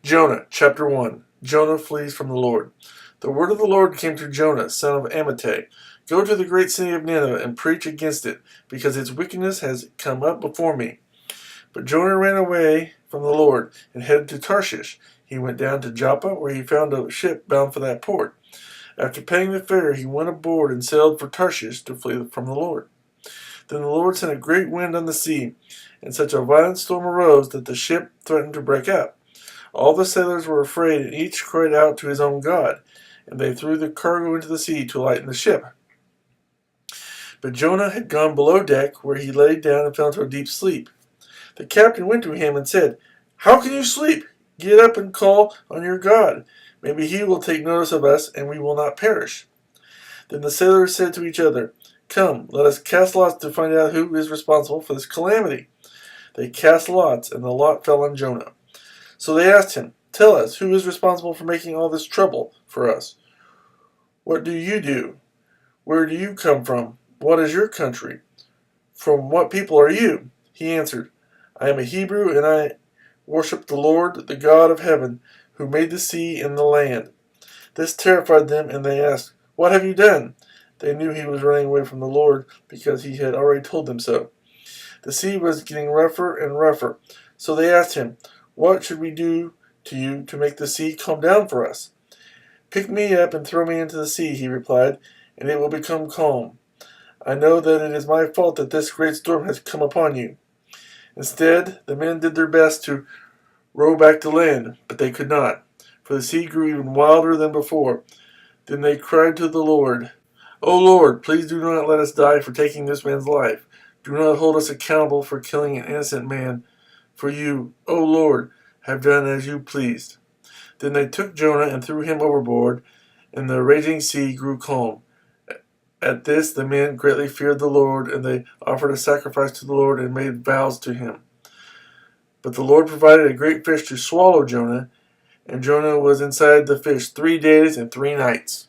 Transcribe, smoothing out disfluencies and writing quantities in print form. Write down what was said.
Jonah, chapter 1. Jonah flees from the Lord. The word of the Lord came to Jonah, son of Amittai. Go to the great city of Nineveh and preach against it, because its wickedness has come up before me. But Jonah ran away from the Lord and headed to Tarshish. He went down to Joppa, where he found a ship bound for that port. After paying the fare, he went aboard and sailed for Tarshish to flee from the Lord. Then the Lord sent a great wind on the sea, and such a violent storm arose that the ship threatened to break up. All the sailors were afraid, and each cried out to his own god, and they threw the cargo into the sea to lighten the ship. But Jonah had gone below deck, where he lay down and fell into a deep sleep. The captain went to him and said, "How can you sleep? Get up and call on your God. Maybe he will take notice of us, and we will not perish." Then the sailors said to each other, "Come, let us cast lots to find out who is responsible for this calamity." They cast lots, and the lot fell on Jonah. So they asked him, "Tell us, who is responsible for making all this trouble for us? What do you do? Where do you come from? What is your country? From what people are you?" He answered, "I am a Hebrew, and I worship the Lord, the God of heaven, who made the sea and the land." This terrified them, and they asked, "What have you done?" They knew he was running away from the Lord, because he had already told them so. The sea was getting rougher and rougher, so they asked him, "What should we do to you to make the sea calm down for us?" "Pick me up and throw me into the sea," he replied, "and it will become calm. I know that it is my fault that this great storm has come upon you." Instead, the men did their best to row back to land, but they could not, for the sea grew even wilder than before. Then they cried to the Lord, "O Lord, please do not let us die for taking this man's life. Do not hold us accountable for killing an innocent man, for you, O Lord, have done as you pleased." Then they took Jonah and threw him overboard, and the raging sea grew calm. At this the men greatly feared the Lord, and they offered a sacrifice to the Lord and made vows to him. But the Lord provided a great fish to swallow Jonah, and Jonah was inside the fish 3 days and 3 nights.